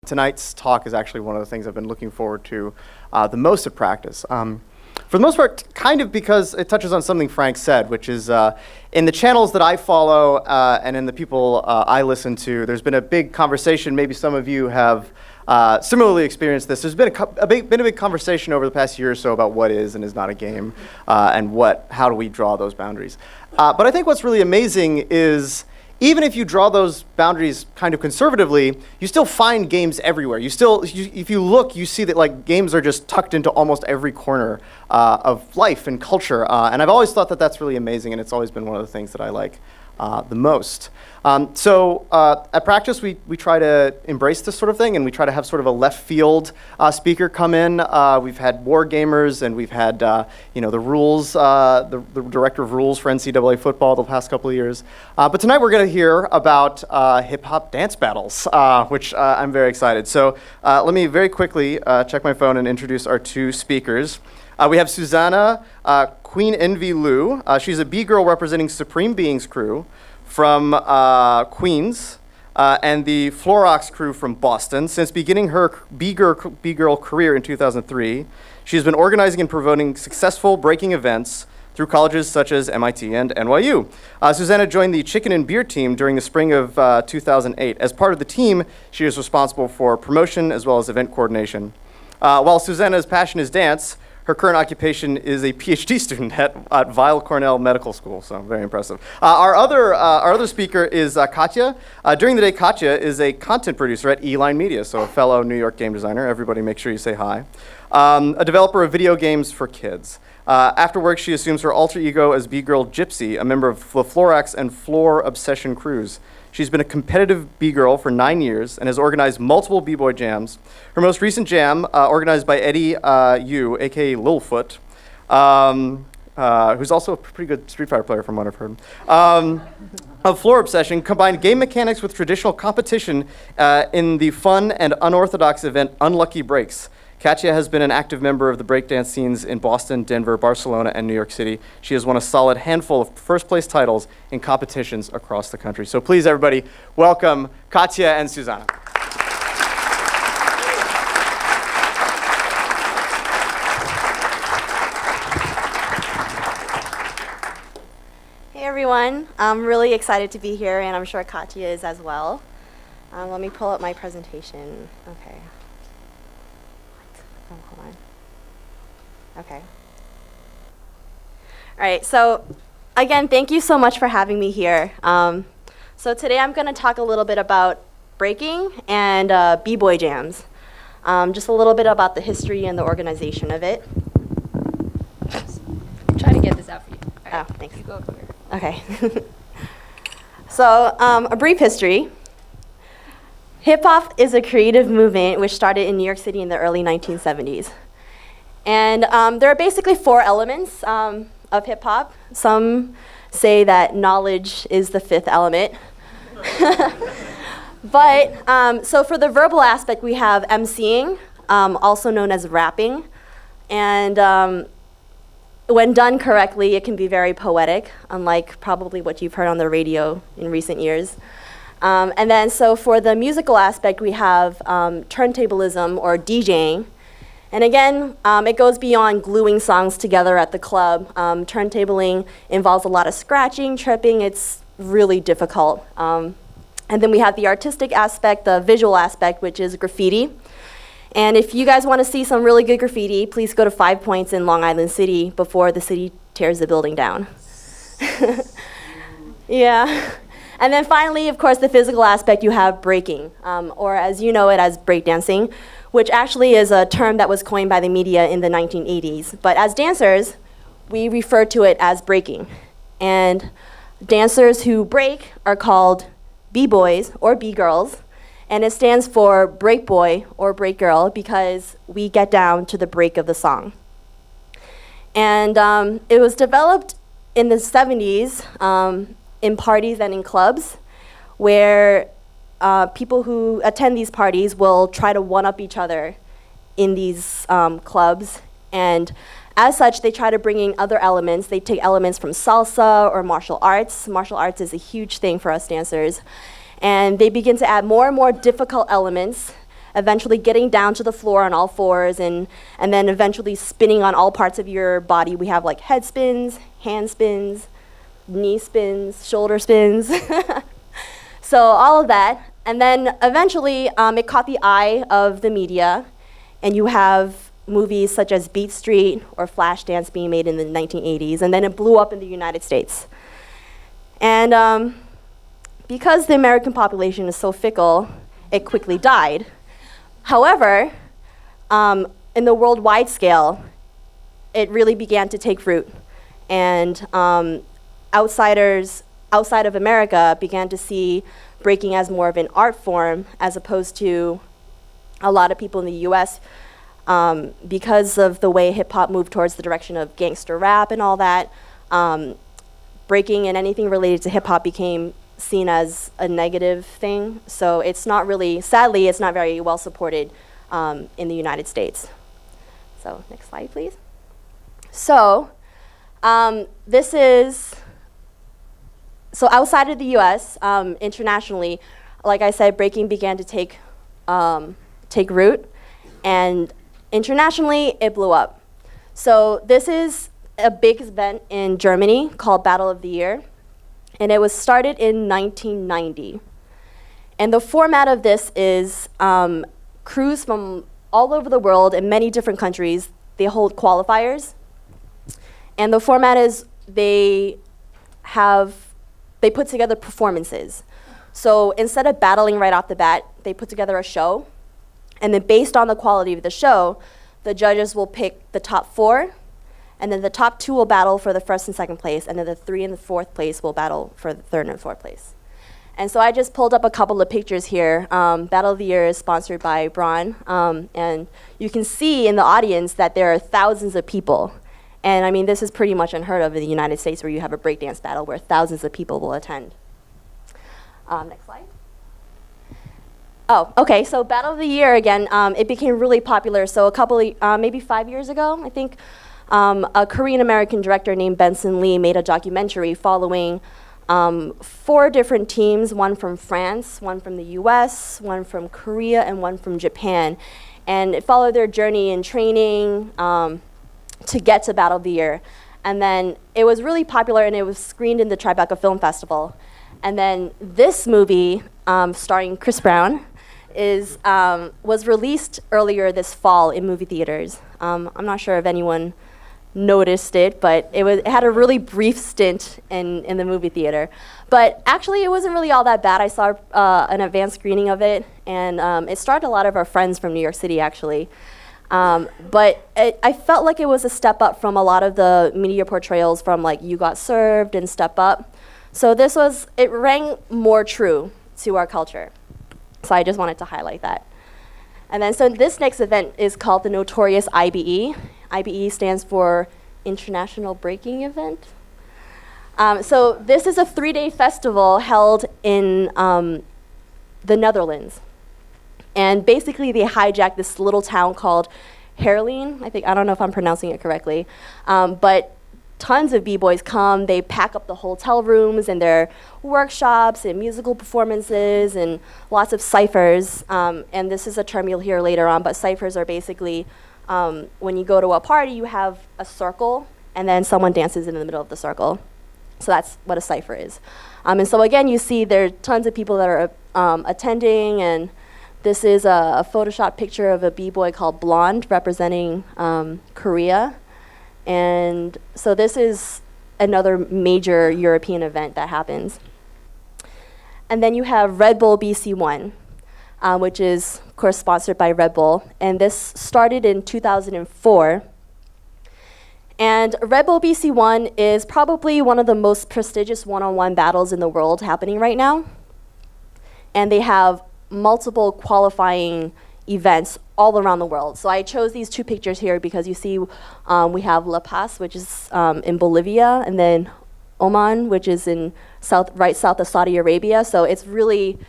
tonight's talk is actually one of the things I've been looking forward to the most at practice. For the most part, kind of because it touches on something Frank said, which is in the channels that I follow and in the people I listen to, there's been a big conversation. Maybe some of you have similarly experienced this. There's been a big conversation over the past year or so about what is and is not a game and how do we draw those boundaries. But I think what's really amazing is even if you draw those boundaries kind of conservatively, you still find games everywhere. If you look, you see that like games are just tucked into almost every corner of life and culture. And I've always thought that that's really amazing, and it's always been one of the things that I like the most. So at practice, we try to embrace this sort of thing, and we try to have sort of a left field speaker come in. We've had war gamers, and we've had the rules, the director of rules for NCAA football the past couple of years. But tonight we're going to hear about hip hop dance battles, which I'm very excited. So let me very quickly check my phone and introduce our two speakers. We have Susanna Queen Envy Liu. She's a B-girl representing Supreme Being's crew from Queens and the Florox crew from Boston. Since beginning her B-girl career in 2003, she has been organizing and promoting successful breaking events through colleges such as MIT and NYU. Susanna joined the Chicken and Beer team during the spring of 2008. As part of the team, she is responsible for promotion as well as event coordination. While Susanna's passion is dance, her current occupation is a PhD student at Weill Cornell Medical School, so very impressive. Our other speaker is Katya. During the day, Katya is a content producer at Eline Media, so a fellow New York game designer. Everybody make sure you say hi. A developer of video games for kids. After work, she assumes her alter ego as B-Girl Gypsy, a member of the Florax and Floor Obsession crews. She's been a competitive B-girl for 9 years and has organized multiple B-boy jams. Her most recent jam, organized by Eddie Yu, aka Littlefoot, who's also a pretty good Street Fighter player from what I've heard, of Floor Obsession, combined game mechanics with traditional competition in the fun and unorthodox event Unlucky Breaks. Katya has been an active member of the breakdance scenes in Boston, Denver, Barcelona, and New York City. She has won a solid handful of first-place titles in competitions across the country. So please, everybody, welcome Katya and Susanna. Hey, everyone. I'm really excited to be here, and I'm sure Katya is as well. Let me pull up my presentation. Okay. Oh, hold on. Okay. All right, so again, thank you so much for having me here. So today I'm going to talk a little bit about breaking and B-boy jams. Just a little bit about the history and the organization of it. I'm trying to get this out for you. All right. Oh, thanks. You go over here. Okay. So a brief history. Hip-hop is a creative movement which started in New York City in the early 1970s. And there are basically 4 elements of hip-hop. Some say that knowledge is the 5th element. But so for the verbal aspect, we have emceeing, also known as rapping. And when done correctly, it can be very poetic, unlike probably what you've heard on the radio in recent years. And then so for the musical aspect, we have turntablism or DJing. And again, it goes beyond gluing songs together at the club. Turntabling involves a lot of scratching, tripping. It's really difficult. And then we have the artistic aspect, the visual aspect, which is graffiti. And if you guys want to see some really good graffiti, please go to 5 Points in Long Island City before the city tears the building down. Yeah. And then finally, of course, the physical aspect, you have breaking, or as you know it as breakdancing, which actually is a term that was coined by the media in the 1980s. But as dancers, we refer to it as breaking. And dancers who break are called B-boys or B-girls, and it stands for break boy or break girl because we get down to the break of the song. And it was developed in the 70s in parties and in clubs where people who attend these parties will try to one-up each other in these clubs. And as such, they try to bring in other elements. They take elements from salsa or martial arts. Martial arts is a huge thing for us dancers. And they begin to add more and more difficult elements, eventually getting down to the floor on all fours, and then eventually spinning on all parts of your body. We have like head spins, hand spins, knee spins, shoulder spins. So all of that. And then eventually it caught the eye of the media, and you have movies such as Beat Street or Flashdance being made in the 1980s, and then it blew up in the United States. And because the American population is so fickle, it quickly died. However, in the worldwide scale, it really began to take root, and outsiders outside of America began to see breaking as more of an art form, as opposed to a lot of people in the US, because of the way hip hop moved towards the direction of gangster rap and all that. Breaking and anything related to hip hop became seen as a negative thing. So it's not really, sadly, it's not very well supported in the United States. So next slide, please. So this is, so outside of the US, internationally, like I said, breaking began to take root, and internationally it blew up. So this is a big event in Germany called Battle of the Year, and it was started in 1990. And the format of this is crews from all over the world in many different countries. They hold qualifiers, and the format is they put together performances. So instead of battling right off the bat, they put together a show, and then based on the quality of the show, the judges will pick the top 4, and then the top 2 will battle for the 1st and 2nd place, and then the 3 and the 4th place will battle for the 3rd and 4th place. And so I just pulled up a couple of pictures here. Battle of the Year is sponsored by Braun, and you can see in the audience that there are thousands of people. And I mean, this is pretty much unheard of in the United States, where you have a breakdance battle where thousands of people will attend. Next slide. Oh, okay, so Battle of the Year, again, it became really popular. So a couple of, maybe 5 years ago, I think, a Korean-American director named Benson Lee made a documentary following 4 different teams, one from France, one from the US, one from Korea, and one from Japan. And it followed their journey in training to get to Battle of the Year. And then it was really popular, and it was screened in the Tribeca Film Festival. And then this movie, starring Chris Brown, was released earlier this fall in movie theaters. I'm not sure if anyone noticed it, but it had a really brief stint in the movie theater. But actually, it wasn't really all that bad. I saw an advanced screening of it, and it starred a lot of our friends from New York City, actually. But I felt like it was a step up from a lot of the media portrayals from like You Got Served and Step Up. So it rang more true to our culture. So I just wanted to highlight that. And then, so this next event is called the notorious IBE. IBE stands for International Breaking Event. So this is a 3-day festival held in the Netherlands. And basically they hijacked this little town called Heerlen. I don't know if I'm pronouncing it correctly. But tons of b-boys come, they pack up the hotel rooms and their workshops and musical performances and lots of ciphers. And this is a term you'll hear later on, but ciphers are basically when you go to a party, you have a circle and then someone dances in the middle of the circle. So that's what a cipher is. And so again, you see there are tons of people that are attending, and this is a Photoshop picture of a b-boy called Blonde representing Korea. And so this is another major European event that happens. And then you have Red Bull BC1, which is, of course, sponsored by Red Bull. And this started in 2004. And Red Bull BC1 is probably one of the most prestigious one-on-one battles in the world happening right now. And they have multiple qualifying events all around the world. So I chose these 2 pictures here because you see we have La Paz, which is in Bolivia, and then Oman, which is in right south of Saudi Arabia. So it's really,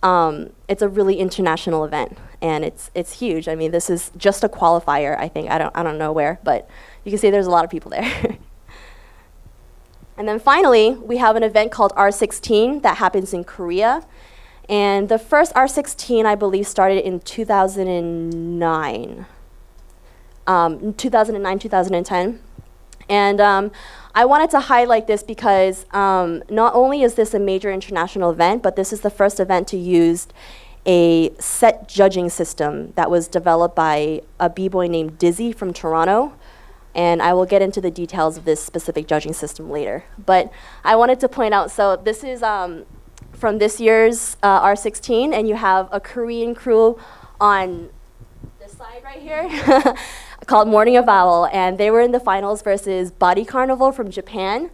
it's a really international event, and it's huge. I mean, this is just a qualifier, I think. I don't know where, but you can see there's a lot of people there. And then finally, we have an event called R16 that happens in Korea. And the first R16, I believe, started in 2009. 2009, 2010. And I wanted to highlight this because not only is this a major international event, but this is the first event to use a set judging system that was developed by a b-boy named Dizzy from Toronto. And I will get into the details of this specific judging system later. But I wanted to point out, so this is from this year's R16, and you have a Korean crew on this side right here called Morning of Owl, and they were in the finals versus Body Carnival from Japan.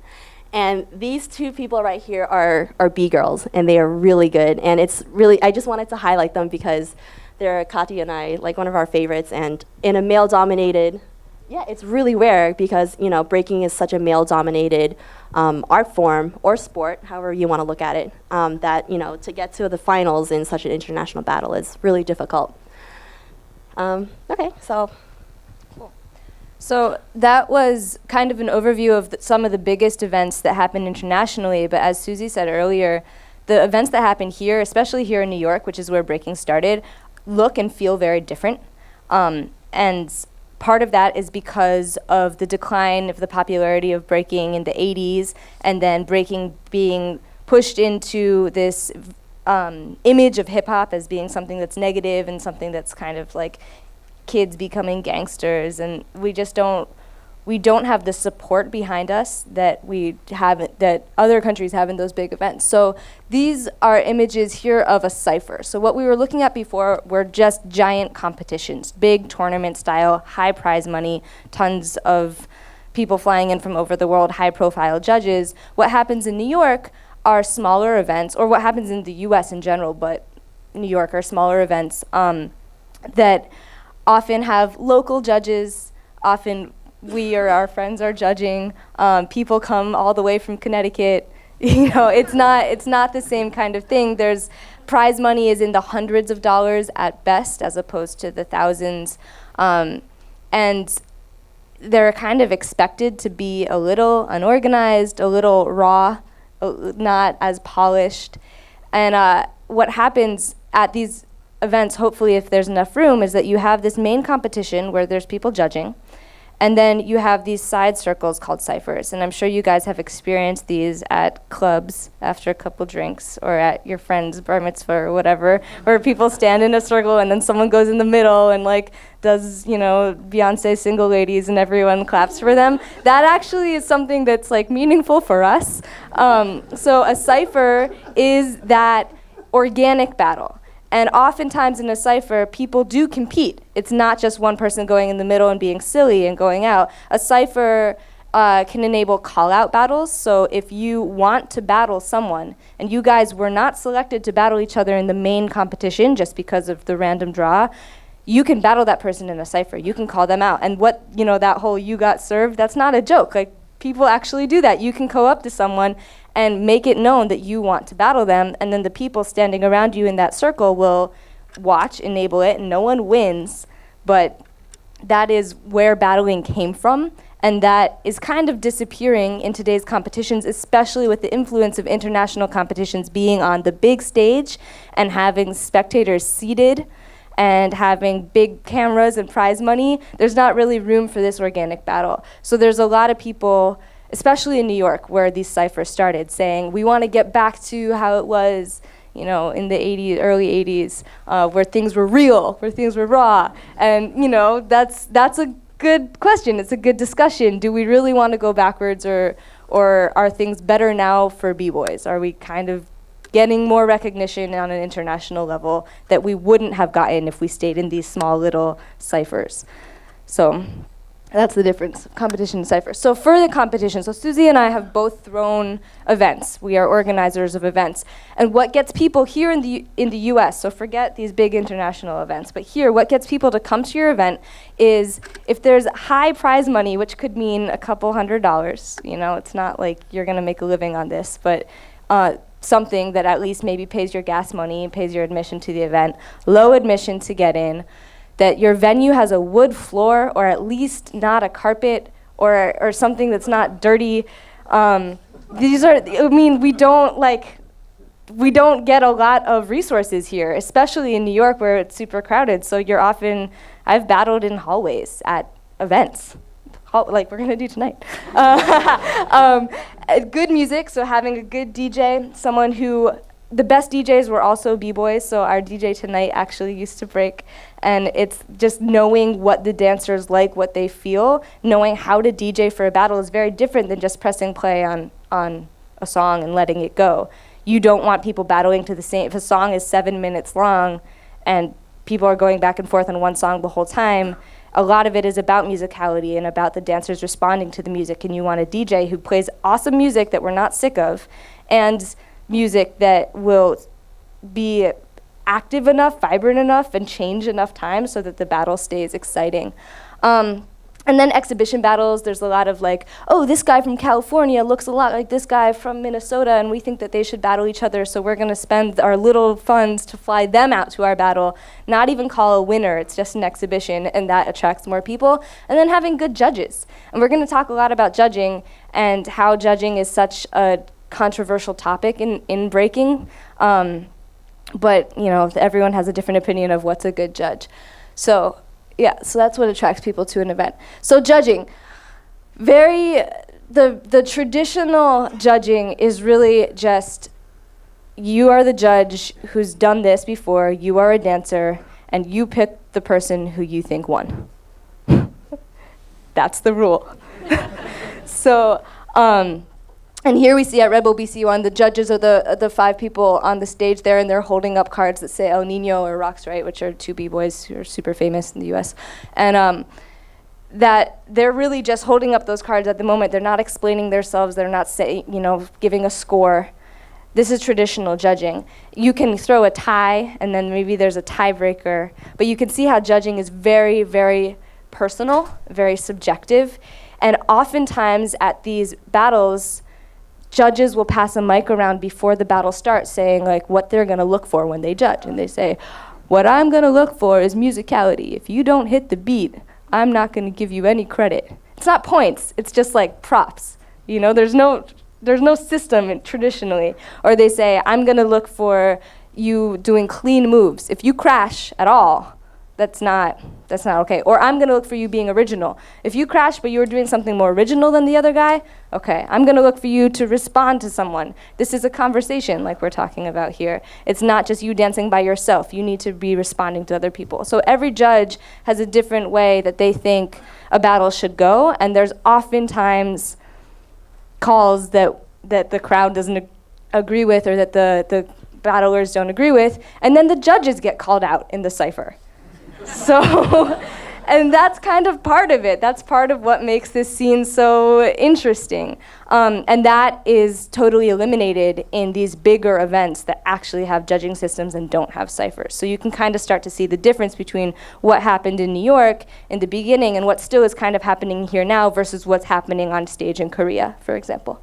And these two people right here are B-girls, and they are really good. And it's really, I just wanted to highlight them because they're Katya and I, like one of our favorites, and in a male-dominated, yeah, it's really rare because, you know, breaking is such a male-dominated art form or sport, however you want to look at it, that, you know, to get to the finals in such an international battle is really difficult. Okay, so. So that was kind of an overview of some of the biggest events that happen internationally, but as Susie said earlier, the events that happen here, especially here in New York, which is where breaking started, look and feel very different. And part of that is because of the decline of the popularity of breaking in the 80s, and then breaking being pushed into this image of hip-hop as being something that's negative and something that's kind of like kids becoming gangsters, and we don't have the support behind us that that other countries have in those big events. So these are images here of a cipher. So what we were looking at before were just giant competitions, big tournament style, high prize money, tons of people flying in from over the world, high profile judges. What happens in New York are smaller events, or what happens in the US in general, but New York are smaller events that often have local judges. Often we or our friends are judging. People come all the way from Connecticut. You know, it's not the same kind of thing. There's prize money is in the hundreds of dollars at best, as opposed to the thousands, and they're kind of expected to be a little unorganized, a little raw, not as polished. And what happens at these events, hopefully if there's enough room, is that you have this main competition where there's people judging, and then you have these side circles called ciphers. And I'm sure you guys have experienced these at clubs after a couple drinks, or at your friend's bar mitzvah or whatever, where people stand in a circle and then someone goes in the middle and like does, you know, Beyonce Single Ladies and everyone claps for them. That actually is something that's like meaningful for us. So a cipher is that organic battle. And oftentimes in a cipher, people do compete. It's not just one person going in the middle and being silly and going out. A cipher can enable call-out battles. So if you want to battle someone, and you guys were not selected to battle each other in the main competition just because of the random draw, you can battle that person in a cipher. You can call them out. And what, you know, that whole "you got served," that's not a joke. Like, people actually do that. You can go up to someone and make it known that you want to battle them, and then the people standing around you in that circle will watch, enable it, and no one wins, but that is where battling came from, and that is kind of disappearing in today's competitions, especially with the influence of international competitions being on the big stage and having spectators seated and having big cameras and prize money. There's not really room for this organic battle. So there's a lot of people, especially in New York, where these ciphers started, saying, we want to get back to how it was, you know, in the 80s, early 80s, where things were real, where things were raw. And, you know, that's a good question. It's a good discussion. Do we really want to go backwards, or are things better now for b-boys? Are we kind of getting more recognition on an international level that we wouldn't have gotten if we stayed in these small little ciphers? So that's the difference, competition and cipher. So for the competition, so Susie and I have both thrown events. We are organizers of events. And what gets people here in the US, so forget these big international events, but here, what gets people to come to your event is if there's high prize money, which could mean a couple $100s, you know, it's not like you're gonna make a living on this, but something that at least maybe pays your gas money and pays your admission to the event, low admission to get in, that your venue has a wood floor, or at least not a carpet, or something that's not dirty. These are, I mean, we don't like, we don't get a lot of resources here, especially in New York where it's super crowded. So I've battled in hallways at events, like we're gonna do tonight. Good music, so having a good DJ, the best DJs were also b-boys, so our DJ tonight actually used to break, and it's just knowing what the dancers like, what they feel, knowing how to DJ for a battle is very different than just pressing play on a song and letting it go. You don't want people battling to the same. If a song is 7 minutes long and people are going back and forth on one song the whole time, a lot of it is about musicality and about the dancers responding to the music, and you want a DJ who plays awesome music that we're not sick of, and music that will be active enough, vibrant enough, and change enough time so that the battle stays exciting. And then exhibition battles, there's a lot of like, oh, this guy from California looks a lot like this guy from Minnesota, and we think that they should battle each other, so we're gonna spend our little funds to fly them out to our battle, not even call a winner, it's just an exhibition, and that attracts more people. And then having good judges. And we're gonna talk a lot about judging and how judging is such a controversial topic in breaking. But everyone has a different opinion of what's a good judge. So that's what attracts people to an event. So judging, the traditional judging is really just, you are the judge who's done this before, you are a dancer, and you pick the person who you think won. That's the rule. So, and here we see at Red Bull BC1, the judges are the 5 people on the stage there, and they're holding up cards that say El Nino or Rocks Right, which are 2 b-boys who are super famous in the US. And that they're really just holding up those cards at the moment. They're not explaining themselves. They're not giving a score. This is traditional judging. You can throw a tie, and then maybe there's a tiebreaker. But you can see how judging is very, very personal, very subjective. And oftentimes at these battles, judges will pass a mic around before the battle starts saying like what they're gonna look for when they judge. And they say, what I'm gonna look for is musicality. If you don't hit the beat, I'm not gonna give you any credit. It's not points, it's just like props. There's no system traditionally. Or they say, I'm gonna look for you doing clean moves. If you crash at all, that's not okay. Or I'm gonna look for you being original. If you crash but you were doing something more original than the other guy, okay, I'm gonna look for you to respond to someone. This is a conversation like we're talking about here. It's not just you dancing by yourself. You need to be responding to other people. So every judge has a different way that they think a battle should go, and there's oftentimes calls that the crowd doesn't agree with, or that the battlers don't agree with, and then the judges get called out in the cipher. So, and that's kind of part of it. That's part of what makes this scene so interesting. And that is totally eliminated in these bigger events that actually have judging systems and don't have ciphers. So you can kind of start to see the difference between what happened in New York in the beginning and what still is kind of happening here now versus what's happening on stage in Korea, for example.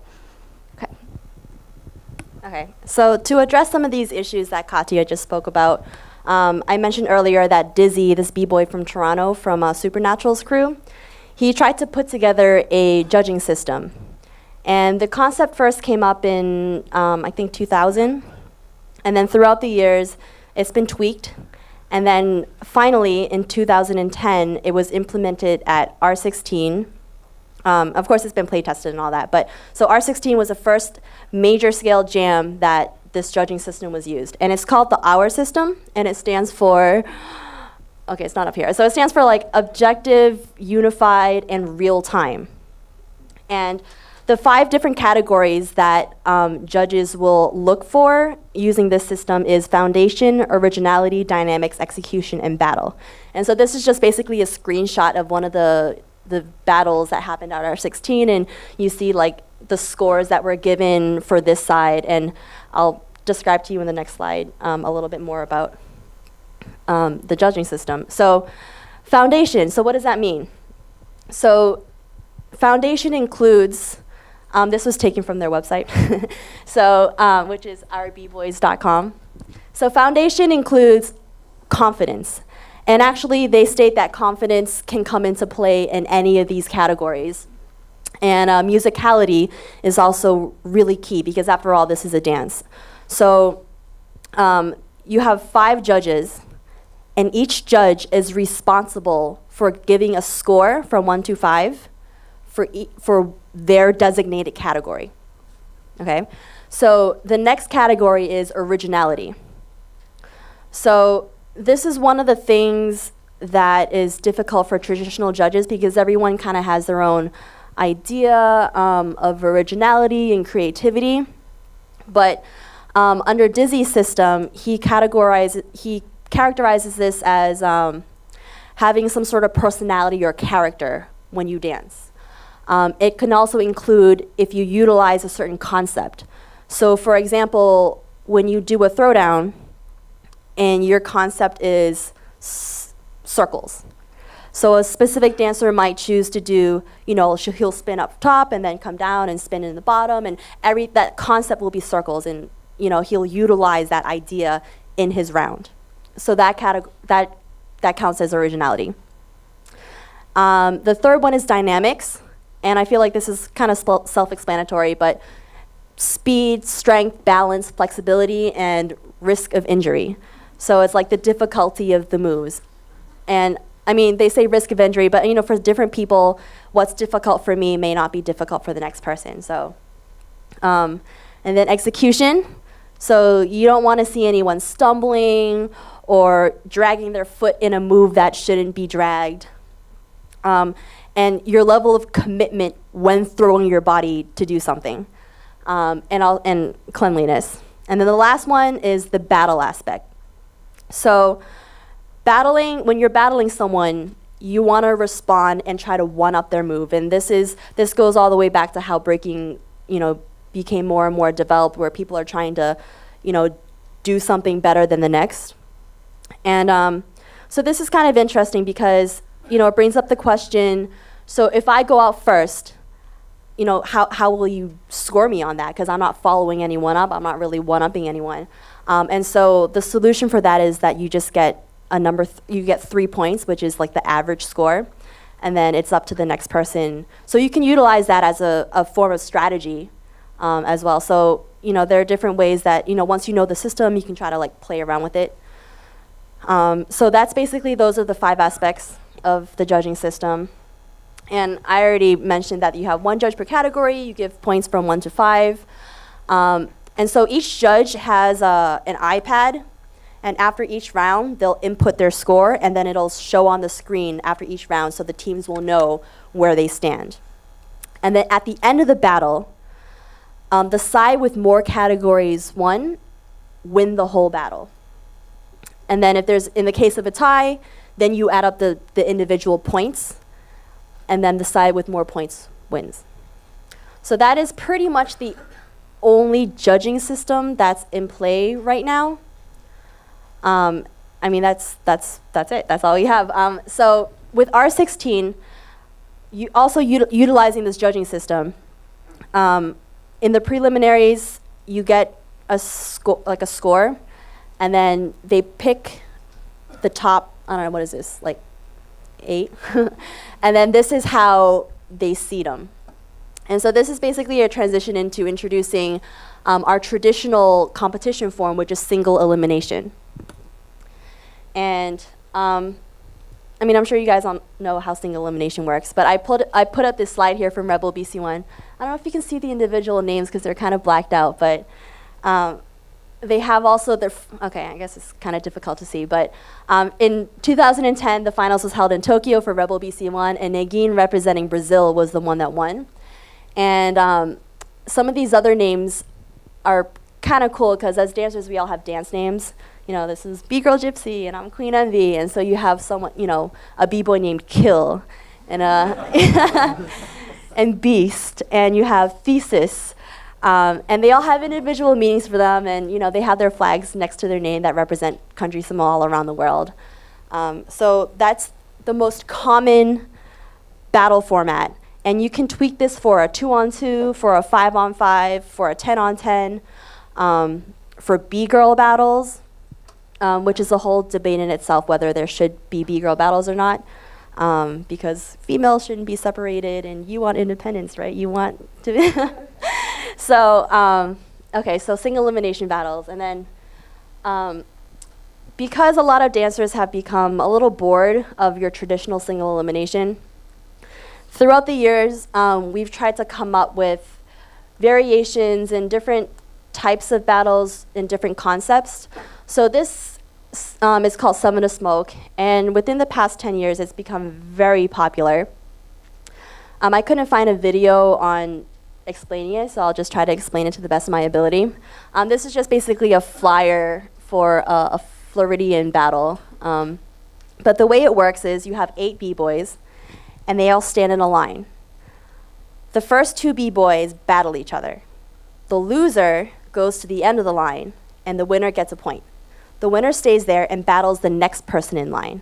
Okay, so to address some of these issues that Katya just spoke about, I mentioned earlier that Dizzy, this b-boy from Toronto from Supernatural's crew, he tried to put together a judging system. And the concept first came up in, I think, 2000. And then throughout the years, it's been tweaked. And then finally, in 2010, it was implemented at R16. Of course, it's been play tested and all that. But so R16 was the first major scale jam that this judging system was used. And it's called the hour system, and it stands for, okay, it's not up here. So it stands for like objective, unified, and real time. And the 5 different categories that judges will look for using this system is foundation, originality, dynamics, execution, and battle. And so this is just basically a screenshot of one of the battles that happened at R16, and you see like the scores that were given for this side, and I'll describe to you in the next slide a little bit more about the judging system. So foundation, so what does that mean? So foundation includes, this was taken from their website, so which is ourbboys.com. So foundation includes confidence. And actually, they state that confidence can come into play in any of these categories. And musicality is also really key, because after all, this is a dance. So you have 5 judges, and each judge is responsible for giving a score from 1 to 5 for their designated category. Okay? So the next category is originality. So this is one of the things that is difficult for traditional judges because everyone kind of has their own idea of originality and creativity. But under Dizzy's system, he characterizes this as having some sort of personality or character when you dance. It can also include if you utilize a certain concept. So for example, when you do a throwdown and your concept is circles. So a specific dancer might choose to do, he'll spin up top and then come down and spin in the bottom, and that concept will be circles, and he'll utilize that idea in his round. So that counts as originality. The third one is dynamics, and I feel like this is kind of self-explanatory, but speed, strength, balance, flexibility, and risk of injury. So it's like the difficulty of the moves. And I mean, they say risk of injury, but for different people, what's difficult for me may not be difficult for the next person. So, and then execution. So you don't want to see anyone stumbling or dragging their foot in a move that shouldn't be dragged. And your level of commitment when throwing your body to do something, and cleanliness. And then the last one is the battle aspect. So when you're battling someone, you want to respond and try to one-up their move. And this goes all the way back to how breaking, became more and more developed, where people are trying to, do something better than the next. And so this is kind of interesting because, it brings up the question, so if I go out first, how will you score me on that? Because I'm not following anyone up. I'm not really one-upping anyone. And so the solution for that is that you just get you get 3 points, which is like the average score, and then it's up to the next person. So you can utilize that as a form of strategy as well. So, there are different ways that, once you know the system, you can try to play around with it. So that's basically, those are the 5 aspects of the judging system. And I already mentioned that you have 1 judge per category. You give points from 1 to 5. And so each judge has an iPad. And after each round, they'll input their score, and then it'll show on the screen after each round so the teams will know where they stand. And then at the end of the battle, the side with more categories win the whole battle. And then in the case of a tie, then you add up the individual points, and then the side with more points wins. So that is pretty much the only judging system that's in play right now. I mean, that's it. That's all we have. So with R16, you also utilizing this judging system. In the preliminaries, you get a score, and then they pick the top. I don't know, what is this, 8? And then this is how they seed them. And so this is basically a transition into introducing our traditional competition form, which is single elimination. And I'm sure you guys all know how single elimination works, but I put up this slide here from Rebel BC1. I don't know if you can see the individual names because they're kind of blacked out, but they have also okay, I guess it's kind of difficult to see, but in 2010, the finals was held in Tokyo for Rebel BC1, and Negin, representing Brazil, was the one that won. And some of these other names are kind of cool because as dancers, we all have dance names. This is B-Girl Gypsy, and I'm Queen Envy, and so you have someone, a B-boy named Kill, and and Beast, and you have Thesis, and they all have individual meanings for them, and they have their flags next to their name that represent countries from all around the world. So that's the most common battle format, and you can tweak this for a 2-on-2, for a 5-on-5, for a 10-on-10, for B-girl battles. Which is a whole debate in itself whether there should be B-girl battles or not, because females shouldn't be separated, and you want independence, right? You want to. So, Okay, so single elimination battles. And then because a lot of dancers have become a little bored of your traditional single elimination, throughout the years, we've tried to come up with variations and different types of battles and different concepts. So this is called Summon to Smoke, and within the past 10 years, it's become very popular. I couldn't find a video on explaining it, so I'll just try to explain it to the best of my ability. This is just basically a flyer for a Floridian battle. But the way it works is you have 8 b-boys, and they all stand in a line. The first 2 b-boys battle each other. The loser goes to the end of the line, and the winner gets a point. The winner stays there and battles the next person in line.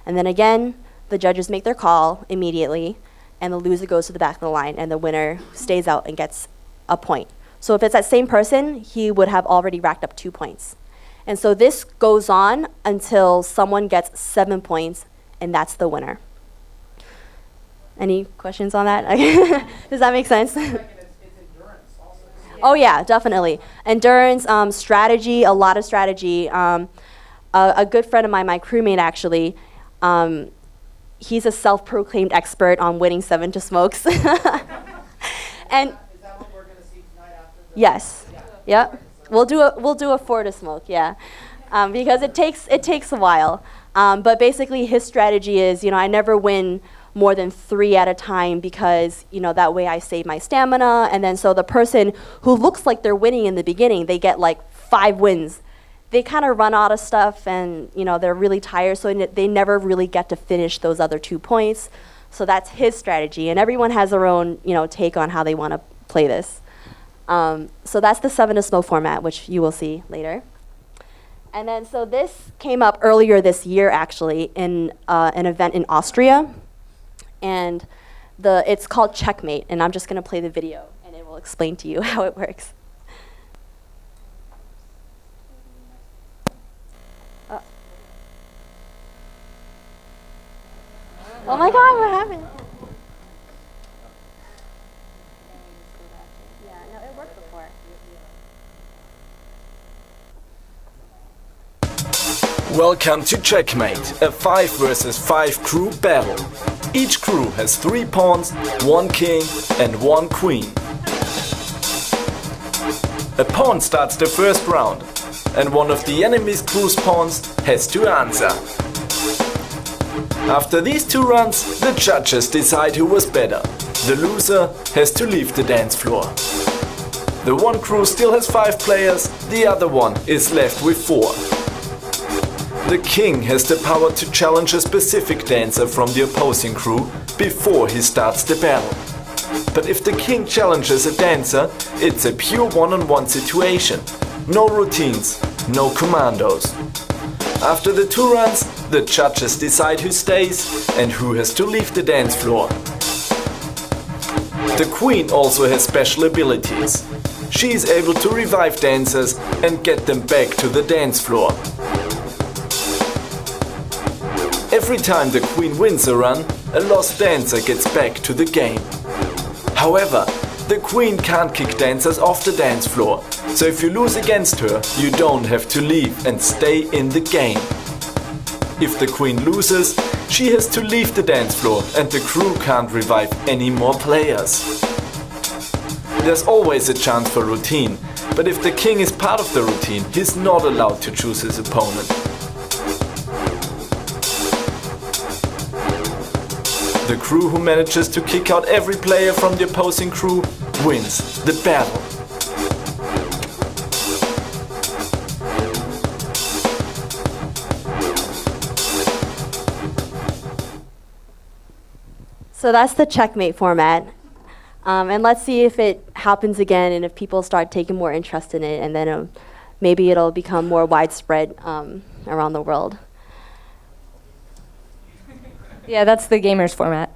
And then again, the judges make their call immediately, and the loser goes to the back of the line, and the winner stays out and gets a point. So if it's that same person, he would have already racked up 2 points. And so this goes on until someone gets 7 points, and that's the winner. Any questions on that? Does that make sense? Oh yeah, definitely. Endurance, strategy, a lot of strategy. A good friend of mine, my crewmate actually, he's a self-proclaimed expert on winning 7 to smokes. And Is that what we're going to see tonight after the yes, yep. We'll do a 4 to smoke, yeah, because it takes a while. But basically, his strategy is, I never win more than 3 at a time because, that way I save my stamina. And then so the person who looks like they're winning in the beginning, they get like 5 wins. They kind of run out of stuff and, they're really tired, so they never really get to finish those other 2 points. So that's his strategy. And everyone has their own, take on how they want to play this. So that's the 7 to smoke format, which you will see later. And then so this came up earlier this year, actually, in an event in Austria. And it's called Checkmate, and I'm just going to play the video, and it will explain to you how it works. Oh my God, what happened? Yeah, no, it worked before. Welcome to Checkmate, a 5 versus 5 crew battle. Each crew has 3 pawns, 1 king and 1 queen. A pawn starts the first round, and one of the enemy's crew's pawns has to answer. After these 2 runs, the judges decide who was better. The loser has to leave the dance floor. The one crew still has 5 players, the other one is left with 4. The king has the power to challenge a specific dancer from the opposing crew before he starts the battle. But if the king challenges a dancer, it's a pure one-on-one situation. No routines, no commandos. After the 2 runs, the judges decide who stays and who has to leave the dance floor. The queen also has special abilities. She is able to revive dancers and get them back to the dance floor. Every time the queen wins a run, a lost dancer gets back to the game. However, the queen can't kick dancers off the dance floor, so if you lose against her, you don't have to leave and stay in the game. If the queen loses, she has to leave the dance floor and the crew can't revive any more players. There's always a chance for routine, but if the king is part of the routine, he's not allowed to choose his opponent. The crew who manages to kick out every player from the opposing crew wins the battle. So that's the checkmate format. And let's see if it happens again and if people start taking more interest in it, and then maybe it'll become more widespread around the world. Yeah, that's the gamers format.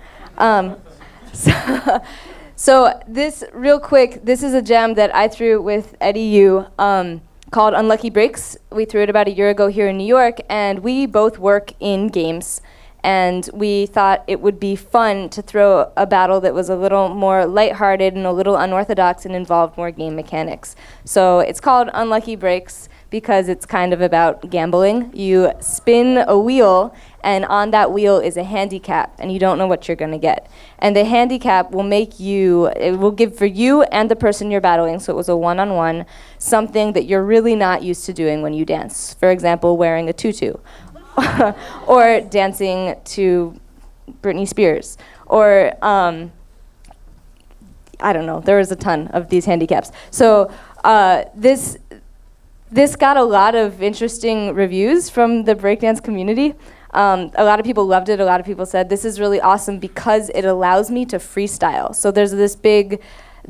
So this, real quick, this is a jam that I threw with Eddie Yu called Unlucky Breaks. We threw it about a year ago here in New York, and we both work in games. And we thought it would be fun to throw a battle that was a little more lighthearted and a little unorthodox and involved more game mechanics. So it's called Unlucky Breaks because it's kind of about gambling. You spin a wheel, and on that wheel is a handicap, and you don't know what you're going to get. And the handicap will it will give for you and the person you're battling, so it was a one-on-one, something that you're really not used to doing when you dance. For example, wearing a tutu. Or dancing to Britney Spears, or I don't know. There was a ton of these handicaps. So this got a lot of interesting reviews from the breakdance community. A lot of people loved it. A lot of people said this is really awesome because it allows me to freestyle. So there's this big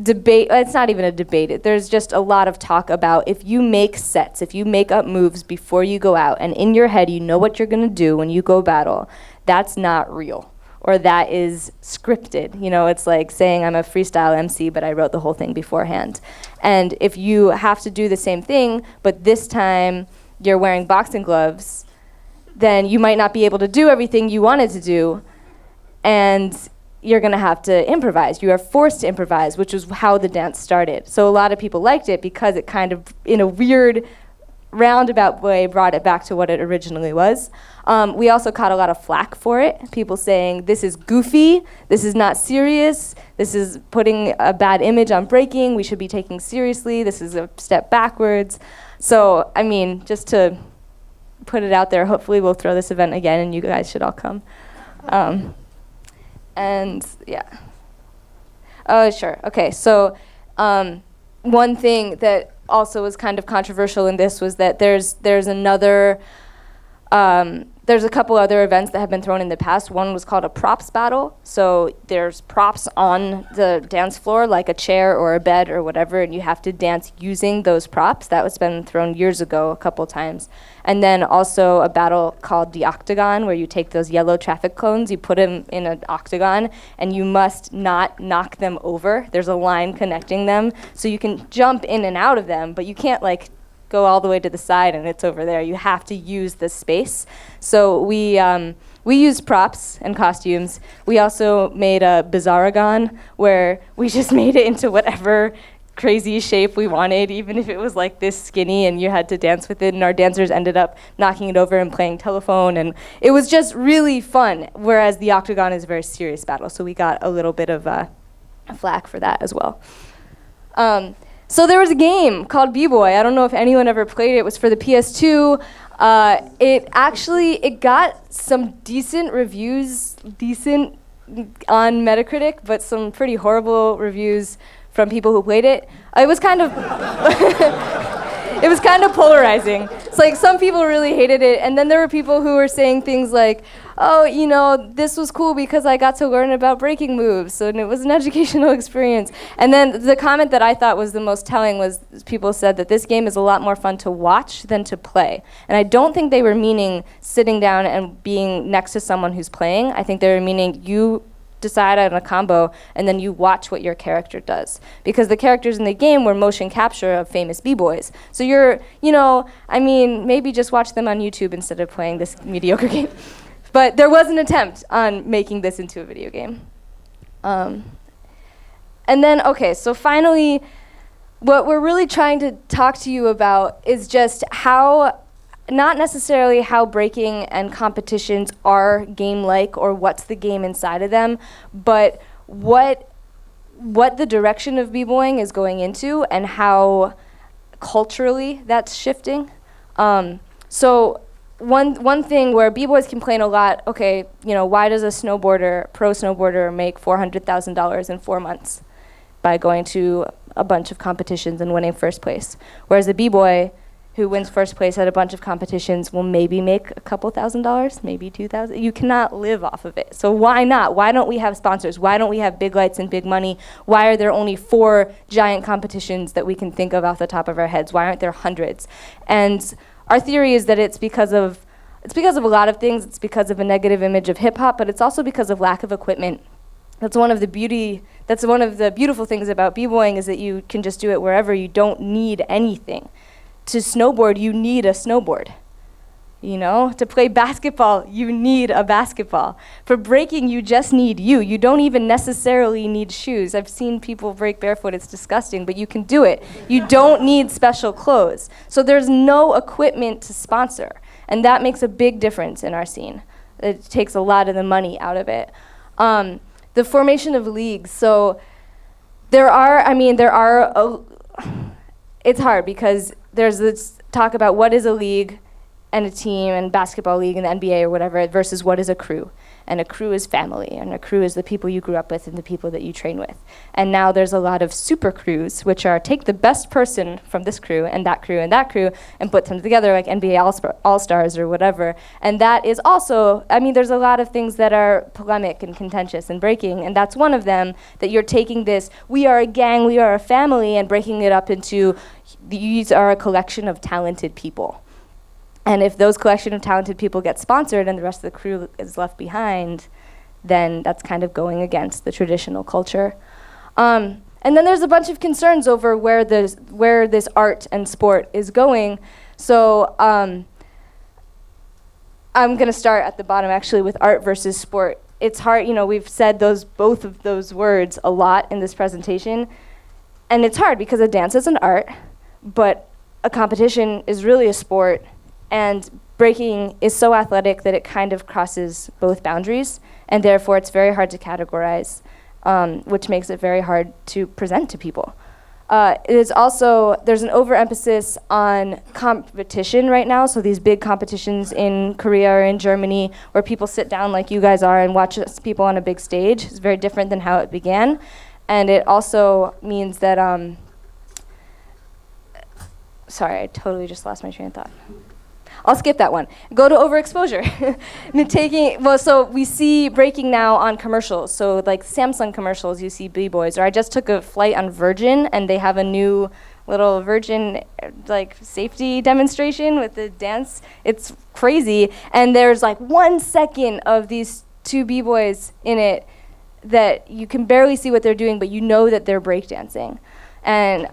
debate. It's not even a debate. There's just a lot of talk about if you make sets, if you make up moves before you go out, and in your head you know what you're going to do when you go battle, that's not real, or that is scripted. You know, it's like saying I'm a freestyle MC, but I wrote the whole thing beforehand. And if you have to do the same thing, but this time you're wearing boxing gloves, then you might not be able to do everything you wanted to do, and you're going to have to improvise. You are forced to improvise, which is how the dance started. So a lot of people liked it because it kind of, in a weird, roundabout way, brought it back to what it originally was. We also caught a lot of flack for it. People saying, this is goofy, this is not serious, this is putting a bad image on breaking, we should be taken seriously, this is a step backwards. So, I mean, just to put it out there, hopefully we'll throw this event again and you guys should all come. And yeah. Oh, sure. Okay, so one thing that also was kind of controversial in this was that there's a couple other events that have been thrown in the past. One was called a props battle. So there's props on the dance floor, like a chair or a bed or whatever, and you have to dance using those props. That was been thrown years ago a couple times. And then also a battle called the octagon, where you take those yellow traffic cones, you put them in an octagon, and you must not knock them over. There's a line connecting them, so you can jump in and out of them, but you can't like go all the way to the side and it's over there. You have to use the space. So we used props and costumes. We also made a bizarragon, where we just made it into whatever crazy shape we wanted, even if it was like this skinny and you had to dance with it, and our dancers ended up knocking it over and playing telephone, and it was just really fun, whereas the octagon is a very serious battle, so we got a little bit of flack for that as well. So there was a game called Bboy. I don't know if anyone ever played it. It was for the PS2. It got some decent reviews, on Metacritic, but some pretty horrible reviews from people who played it. It was kind of it was kind of polarizing. It's like some people really hated it, and then there were people who were saying things like, oh, you know, this was cool because I got to learn about breaking moves, and it was an educational experience. And then the comment that I thought was the most telling was people said that this game is a lot more fun to watch than to play. And I don't think they were meaning sitting down and being next to someone who's playing. I think they were meaning you decide on a combo, and then you watch what your character does. Because the characters in the game were motion capture of famous b-boys. So maybe just watch them on YouTube instead of playing this mediocre game. But there was an attempt on making this into a video game. And then, okay, so finally, what we're really trying to talk to you about is just how, not necessarily how breaking and competitions are game-like or what's the game inside of them, but what the direction of b-boying is going into and how culturally that's shifting. So one thing where b-boys complain a lot, okay, you know, why does a pro snowboarder make $400,000 in 4 months by going to a bunch of competitions and winning first place? Whereas a b-boy who wins first place at a bunch of competitions will maybe make a couple $1,000s, maybe 2,000. You cannot live off of it. So why not? Why don't we have sponsors? Why don't we have big lights and big money? Why are there only 4 giant competitions that we can think of off the top of our heads? Why aren't there hundreds? And our theory is that it's because of a lot of things. It's because of a negative image of hip hop, but it's also because of lack of equipment. That's one of the beautiful things about b-boying, is that you can just do it wherever. You don't need anything. To snowboard, you need a snowboard. You know, to play basketball, you need a basketball. For breaking, you just need you. You don't even necessarily need shoes. I've seen people break barefoot, it's disgusting, but you can do it. You don't need special clothes. So there's no equipment to sponsor, and that makes a big difference in our scene. It takes a lot of the money out of it. The formation of leagues, so it's hard because there's this talk about what is a league and a team and basketball league and the NBA or whatever versus what is a crew. And a crew is family, and a crew is the people you grew up with and the people that you train with. And now there's a lot of super crews, which are take the best person from this crew and that crew and that crew and put them together like NBA All-Stars or whatever. And that is also, there's a lot of things that are polemic and contentious and breaking, and that's one of them, that you're taking this, we are a gang, we are a family, and breaking it up into, these are a collection of talented people. And if those collection of talented people get sponsored and the rest of the crew is left behind, then that's kind of going against the traditional culture. And then there's a bunch of concerns over where this art and sport is going. So I'm going to start at the bottom, actually, with art versus sport. It's hard, we've said both of those words a lot in this presentation. And it's hard because a dance is an art, but a competition is really a sport. And breaking is so athletic that it kind of crosses both boundaries, and therefore it's very hard to categorize, which makes it very hard to present to people. There's an overemphasis on competition right now, so these big competitions in Korea or in Germany where people sit down like you guys are and watch people on a big stage. It's very different than how it began. And it also means that, sorry, I totally just lost my train of thought. I'll skip that one. Go to overexposure. So we see breaking now on commercials. So like Samsung commercials, you see B-boys. Or I just took a flight on Virgin, and they have a new little Virgin safety demonstration with the dance. It's crazy. And there's 1 second of these two B-boys in it that you can barely see what they're doing, but you know that they're breakdancing. And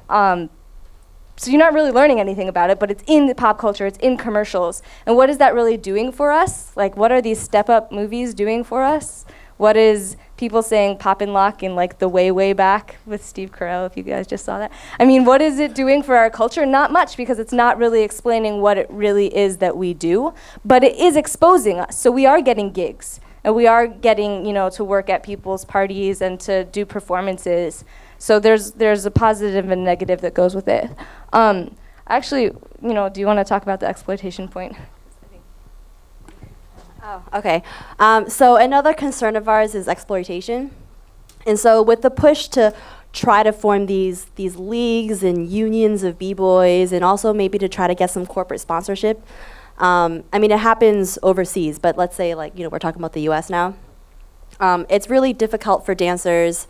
so you're not really learning anything about it, but it's in the pop culture, it's in commercials. And what is that really doing for us? What are these step-up movies doing for us? What is people saying pop and lock in the way, way back with Steve Carell, if you guys just saw that? What is it doing for our culture? Not much, because it's not really explaining what it really is that we do, but it is exposing us. So we are getting gigs, and we are getting, to work at people's parties and to do performances. So there's a positive and negative that goes with it. Actually, do you want to talk about the exploitation point? Oh, okay. So another concern of ours is exploitation. And so with the push to try to form these leagues and unions of B-boys, and also maybe to try to get some corporate sponsorship, it happens overseas, but let's say we're talking about the US now. It's really difficult for dancers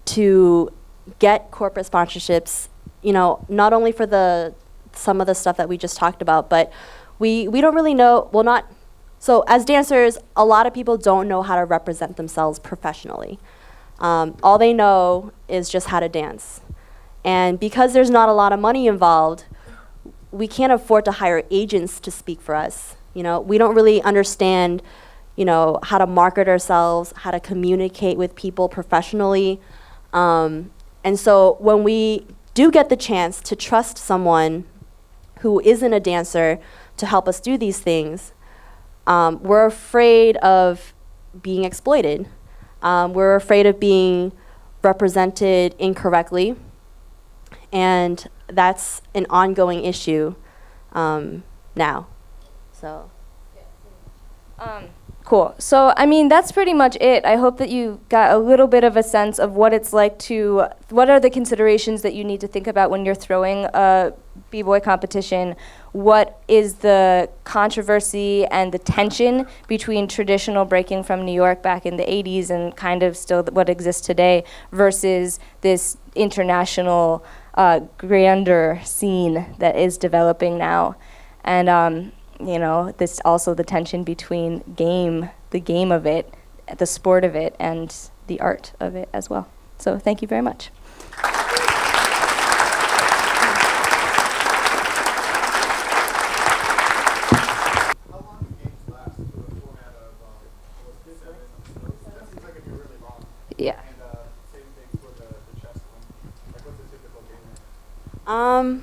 to get corporate sponsorships, not only for some of the stuff that we just talked about, but we don't really know, so as dancers, a lot of people don't know how to represent themselves professionally. All they know is just how to dance. And because there's not a lot of money involved, we can't afford to hire agents to speak for us. We don't really understand, how to market ourselves, how to communicate with people professionally. And so when we do get the chance to trust someone who isn't a dancer to help us do these things, we're afraid of being exploited. We're afraid of being represented incorrectly. And that's an ongoing issue now. So. Cool. So, that's pretty much it. I hope that you got a little bit of a sense of what it's like what are the considerations that you need to think about when you're throwing a B-boy competition? What is the controversy and the tension between traditional breaking from New York back in the 80s and kind of still what exists today versus this international grander scene that is developing now? And, this also the tension between the game of it, the sport of it, and the art of it as well. So thank you very much. Yeah. And same thing for the chess one. Like, what's a typical game night?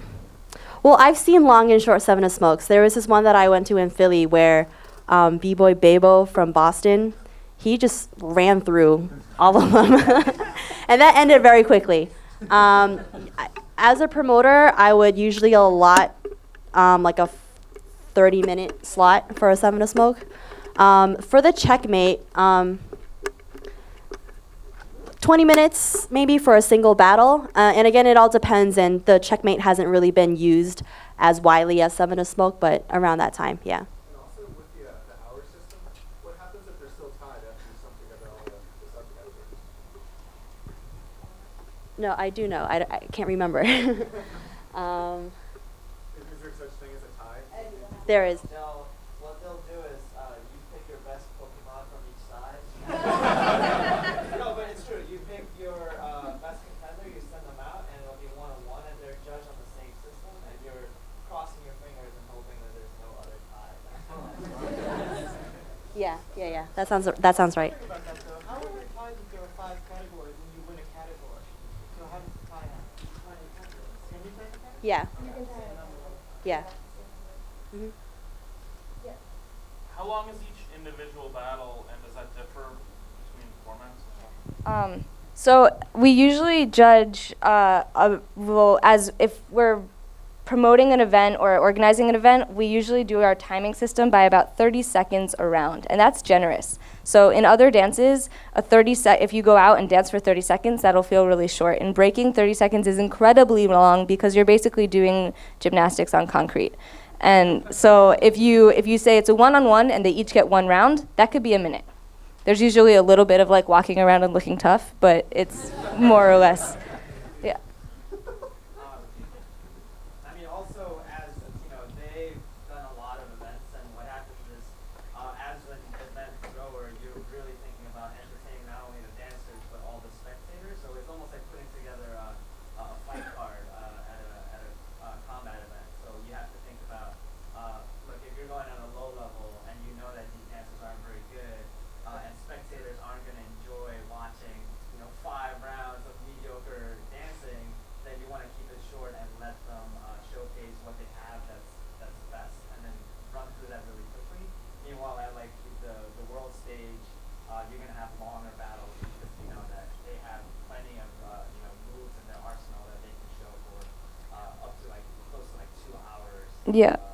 Well, I've seen long and short Seven of Smokes. There was this one that I went to in Philly where Bboy from Boston, he just ran through all of them. And that ended very quickly. As a promoter, I would usually allot like a 30-minute slot for a Seven of Smoke. For the checkmate, 20 minutes maybe for a single battle. And again, it all depends, and the checkmate hasn't really been used as widely as Seven of Smoke, but around that time, yeah. And also with the hour system, what happens if they're still tied after you sum together all the subcategories? No, I do know. I can't remember. Is there such thing as a tie? There is. What they'll do is you pick your best Pokemon from each side. No, but it's true. You pick your best contender, you send them out, and it'll be one-on-one, and they're judged on the same system, and you're crossing your fingers and hoping that there's no other tie. Yeah. That sounds right. Think about that, though. How are there ties if there are 5 categories and you win a category? So how does the tie happen? Can you tie the category? Yeah. Yeah. How long is each individual battle, and does that differ between formats? So we usually judge as if we're promoting an event or organizing an event, we usually do our timing system by about 30 seconds around, and that's generous. So in other dances, if you go out and dance for 30 seconds, that'll feel really short. In breaking, 30 seconds is incredibly long because you're basically doing gymnastics on concrete. And so if you say it's a one-on-one and they each get 1 round, that could be a minute. There's usually a little bit of like walking around and looking tough, but it's more or less, yeah. I mean, also, as you know, they've done a lot of events, and what happens is, as an event thrower, you're really thinking about entertaining not only the dancers but all the spectators. So it's almost like putting together a fight card at a combat event. So you have to think about, look, if you're going on a low level and you know that these dancers aren't very good, and spectators aren't going to enjoy watching, 5 rounds of mediocre dancing, then you want to keep it short and let them showcase what they have that's best, and then run through that really quickly. Meanwhile, at like the world stage, you're going to have longer battles because you know that they have plenty of moves in their arsenal that they can show for up to like close to like 2 hours. Yeah. Material.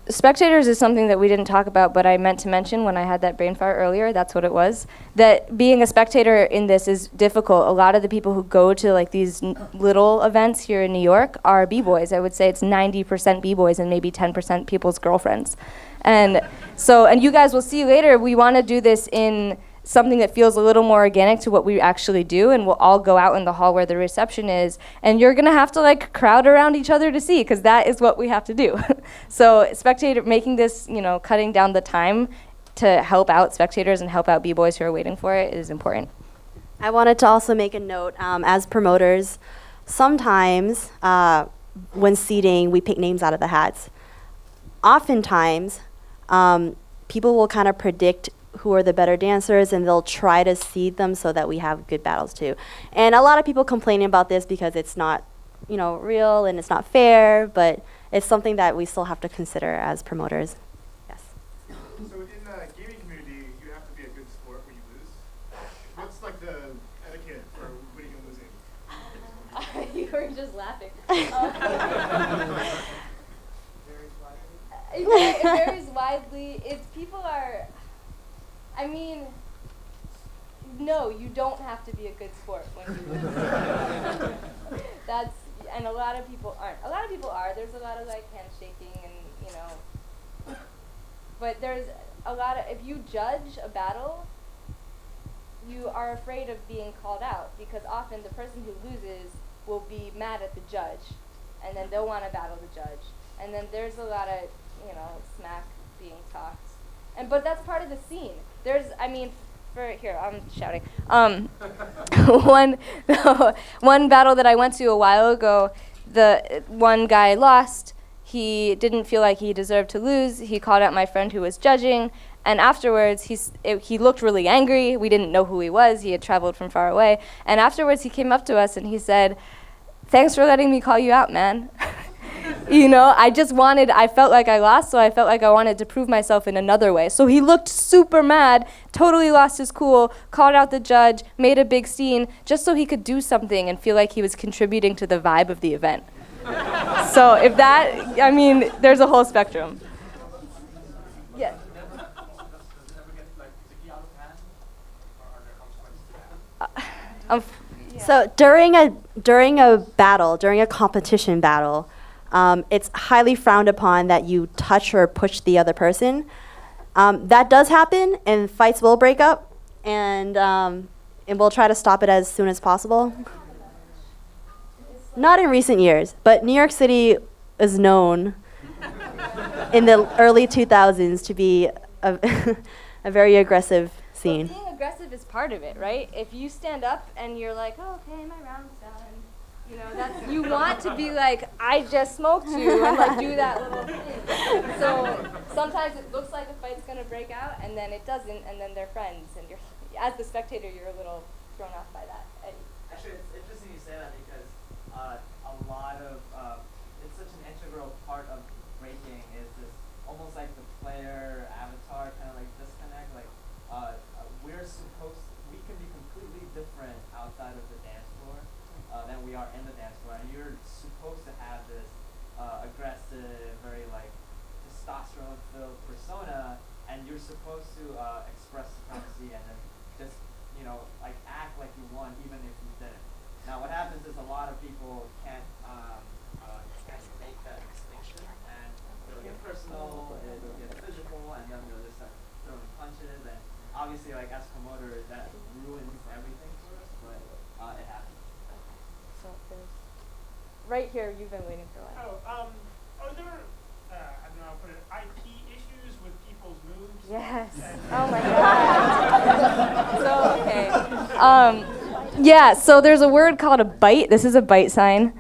Spectators is something that we didn't talk about, but I meant to mention when I had that brain fart earlier. That's what it was. That being a spectator in this is difficult. A lot of the people who go to like these little events here in New York are b-boys. I would say it's 90% b-boys and maybe 10% people's girlfriends. And you guys will see later, we want to do this in something that feels a little more organic to what we actually do, and we'll all go out in the hall where the reception is, and you're gonna have to like crowd around each other to see, because that is what we have to do. So making this, cutting down the time to help out spectators and help out b-boys who are waiting for it is important. I wanted to also make a note, as promoters, sometimes when seating, we pick names out of the hats. Oftentimes, people will kind of predict who are the better dancers, and they'll try to seed them so that we have good battles too. And a lot of people complaining about this because it's not, real and it's not fair, but it's something that we still have to consider as promoters. Yes. So within the gaming community, you have to be a good sport when you lose. What's like the etiquette for winning and losing? You were just laughing. It varies widely. If people are, no, you don't have to be a good sport when you lose. And a lot of people aren't. A lot of people are. There's a lot of like handshaking and but there's a lot of, if you judge a battle, you are afraid of being called out, because often the person who loses will be mad at the judge, and then they'll want to battle the judge. And then there's a lot of, smack being talked. But that's part of the scene. I'm shouting. One battle that I went to a while ago, the one guy lost. He didn't feel like he deserved to lose. He called out my friend who was judging, And afterwards, he looked really angry. We didn't know who he was. He had traveled from far away. And afterwards, he came up to us and he said, "Thanks for letting me call you out, man." You know, I felt like I lost, so I felt like I wanted to prove myself in another way. So he looked super mad, totally lost his cool, called out the judge, made a big scene, just so he could do something and feel like he was contributing to the vibe of the event. So if that, I mean, there's a whole spectrum. Yes. So during a battle, during a competition battle, it's highly frowned upon that you touch or push the other person. That does happen, and fights will break up, and we'll try to stop it as soon as possible. Not in recent years, but New York City is known in the early 2000s to be a very aggressive scene. Well, being aggressive is part of it, right? If you stand up and you're like, "Oh, okay, my round's done," you know, you want to be like, "I just smoked you," and like do that little thing. So sometimes it looks like a fight's gonna break out, and then it doesn't, and then they're friends, and you're, as the spectator, you're a little thrown off by that. Actually, it's interesting you say that because a lot of it's such an integral part of breaking is this almost like the player avatar kind of like disconnect. Like we can be completely different outside of the dance floor than we are in the dance floor, and you're supposed to have this aggressive, very like testosterone-filled persona, and you're supposed to express supremacy and then just like act like you won even if you didn't. Now what happens is a lot of people can't make that distinction, and it'll get personal, it'll get physical, and then they'll just start throwing punches, and obviously like as promoters that ruins everything for us, but it happens. So there's right here, you've been waiting for a while. Are there, I don't know how to put it, IP issues with people's moves? Yes. Oh my God. So okay. Yeah. So there's a word called a bite. This is a bite sign.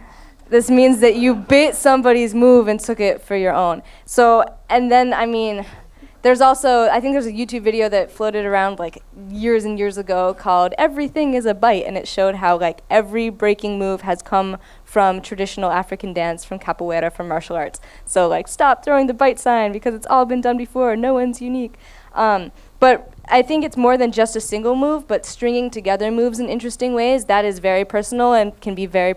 This means that you bit somebody's move and took it for your own. So, and then I mean, there's also, I think there's a YouTube video that floated around like years and years ago called "Everything is a Bite," and it showed how like every breaking move has come from traditional African dance, from capoeira, from martial arts. So like, stop throwing the bite sign because it's all been done before. No one's unique. But I think it's more than just a single move, but stringing together moves in interesting ways, that is very personal and can be very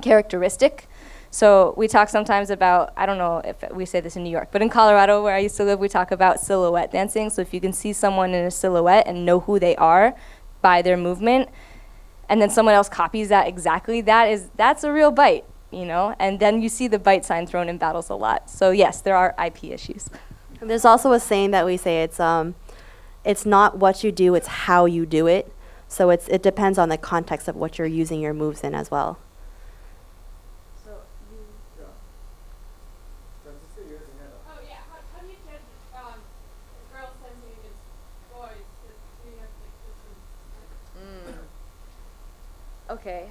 characteristic. So we talk sometimes about, I don't know if we say this in New York, but in Colorado where I used to live, we talk about silhouette dancing. So if you can see someone in a silhouette and know who they are by their movement, and then someone else copies that exactly, that's a real bite, you know? And then you see the bite sign thrown in battles a lot. So yes, there are IP issues. And there's also a saying that we say, it's not what you do, it's how you do it. So it depends on the context of what you're using your moves in as well. Oh yeah, how do you judge girls dancing against boys? Do you have like different? Okay.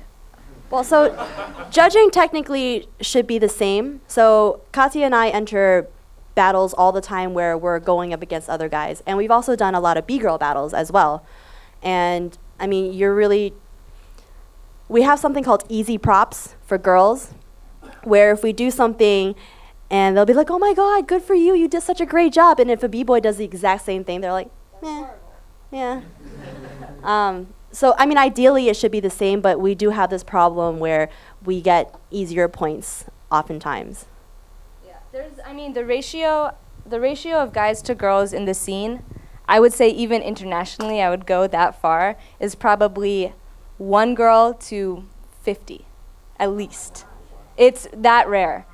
Well, so judging technically should be the same. So Katya and I enter battles all the time where we're going up against other guys. And we've also done a lot of B-girl battles as well. And I mean, we have something called easy props for girls, where if we do something and they'll be like, "Oh my God, good for you, you did such a great job." And if a B-boy does the exact same thing, they're like, "Meh, yeah." So, I mean, ideally it should be the same, but we do have this problem where we get easier points oftentimes. Yeah, the ratio of guys to girls in the scene, I would say even internationally, I would go that far, is probably 1 girl to 50, at least. It's that rare.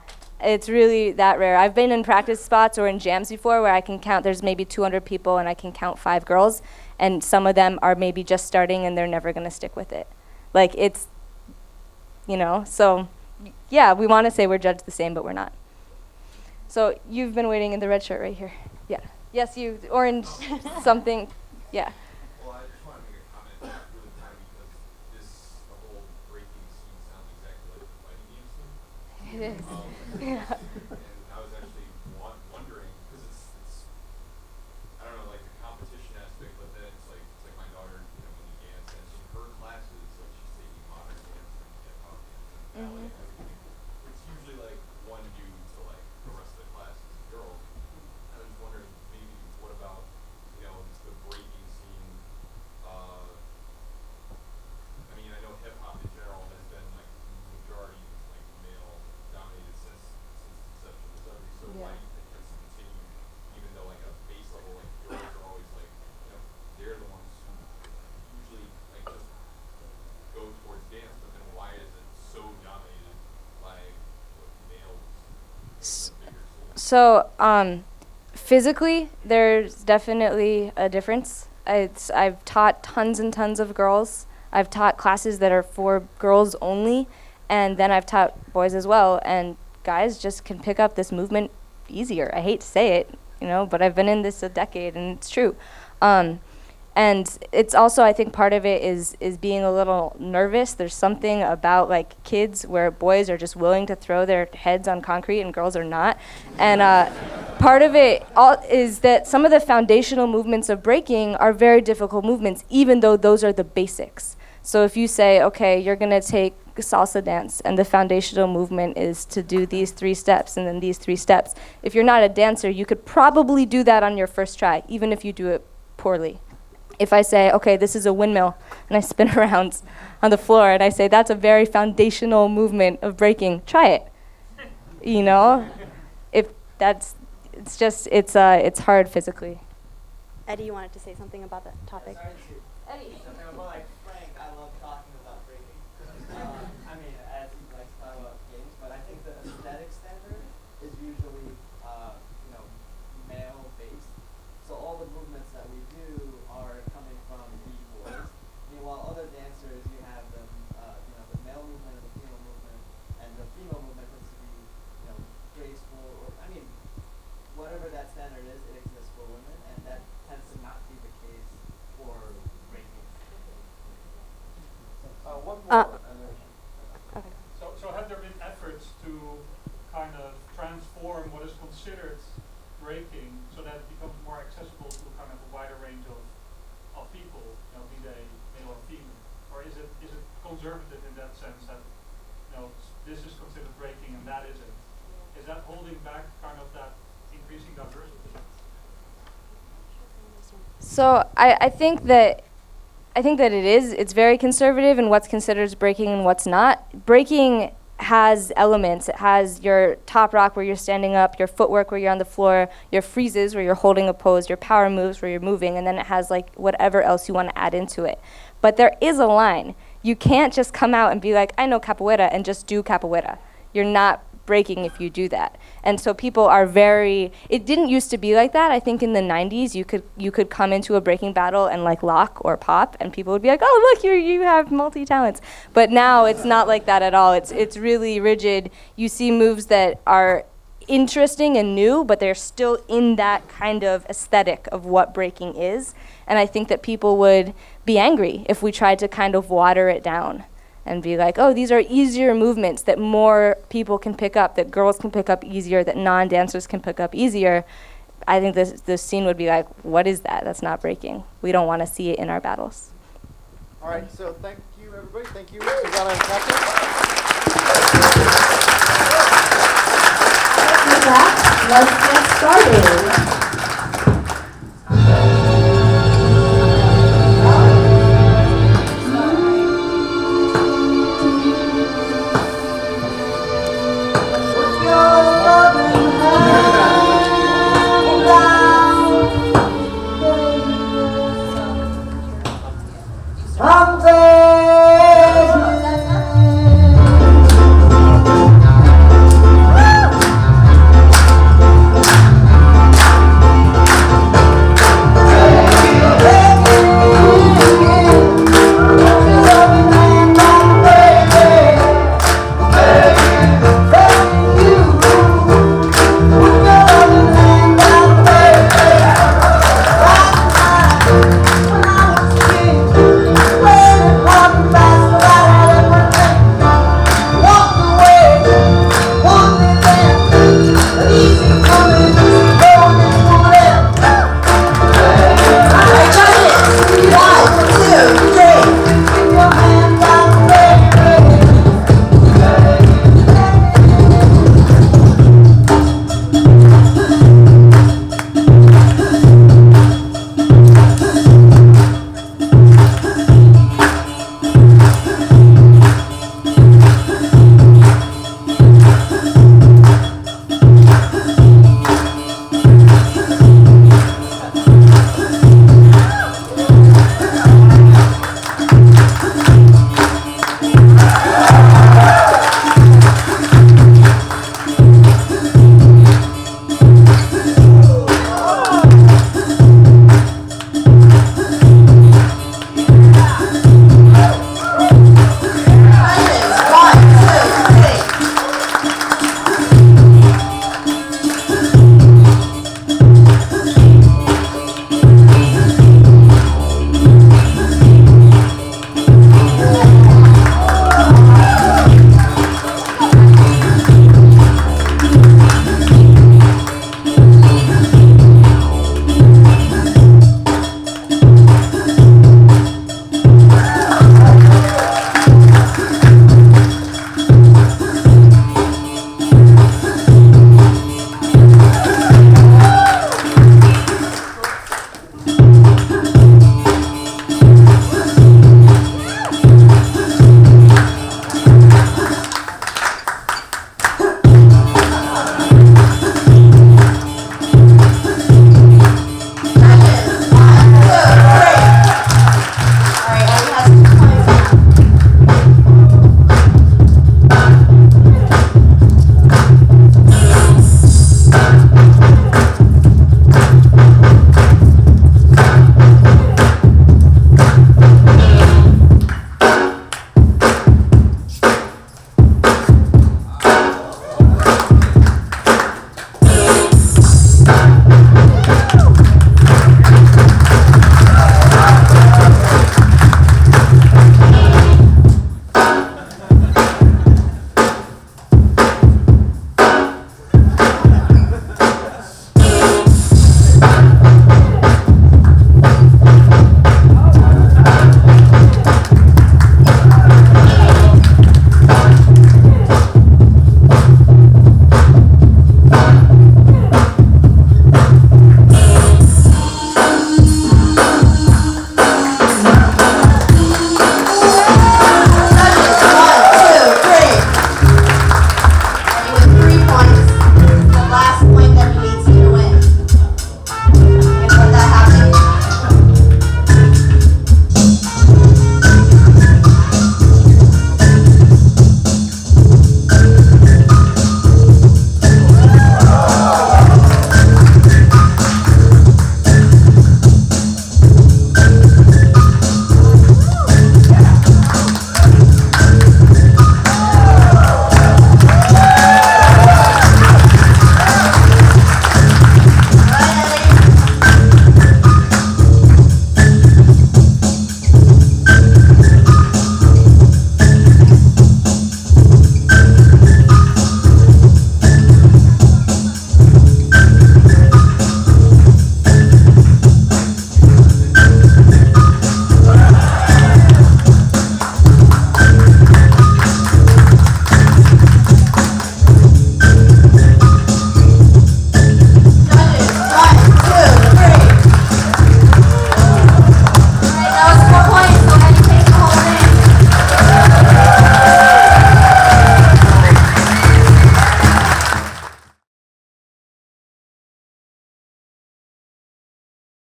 It's really that rare. I've been in practice spots or in jams before where I can count, there's maybe 200 people and I can count 5 girls, and some of them are maybe just starting and they're never going to stick with it. Like, it's, so yeah, we want to say we're judged the same, but we're not. So you've been waiting in the red shirt right here. Yeah. Yes, you, orange, something, yeah. Well, I just want to make a comment really tiny because the whole breaking scene sounds exactly like the fighting game scene. It is. And I was actually wondering, because it's So, physically, there's definitely a difference. I've taught tons and tons of girls. I've taught classes that are for girls only, and then I've taught boys as well, and guys just can pick up this movement easier. I hate to say it, but I've been in this a decade, and it's true. And it's also, I think part of it is being a little nervous. There's something about like kids where boys are just willing to throw their heads on concrete and girls are not. And part of it is that some of the foundational movements of breaking are very difficult movements, even though those are the basics. So if you say, okay, you're gonna take salsa dance and the foundational movement is to do these 3 steps and then these 3 steps. If you're not a dancer, you could probably do that on your first try, even if you do it poorly. If I say, okay, this is a windmill, and I spin around on the floor, and I say, that's a very foundational movement of breaking, try it. If that's, it's hard physically. Eddie, you wanted to say something about that topic? Sorry to Eddie. well, like Frank, I love talking about breaking. I mean, as he likes to talk about games, but I think the aesthetic standard is usually, male-based. So all the movements that we do are coming from b-boys. Meanwhile, other dancers, you have them, the male movement and the female movement, and the female movement tends to be, graceful, or, whatever that standard is, it exists for women, and that tends to not be the case for breaking. One more. Okay. So have there been efforts to kind of transform what is considered breaking so that it becomes more accessible to kind of a wider range of people, be they male or female? Or is it conservative in that sense that this is considered breaking and that isn't? Is that holding back kind of that increasing diversity? So I think that it is. It's very conservative in what's considered as breaking and what's not. Breaking has elements. It has your top rock where you're standing up, your footwork where you're on the floor, your freezes where you're holding a pose, your power moves where you're moving, and then it has like whatever else you want to add into it. But there is a line. You can't just come out and be like, I know capoeira, and just do capoeira. You're not breaking if you do that. And so people are it didn't used to be like that. I think in the 90s you could come into a breaking battle and like lock or pop and people would be like, oh look, you have multi-talents. But now it's not like that at all. It's really rigid. You see moves that are interesting and new, but they're still in that kind of aesthetic of what breaking is. And I think that people would be angry if we tried to kind of water it down and be like, oh, these are easier movements that more people can pick up, that girls can pick up easier, that non-dancers can pick up easier. I think this scene would be like, what is that? That's not breaking. We don't want to see it in our battles. All right, so thank you, everybody. Thank you, Susanna and Katya. With that, let's get started.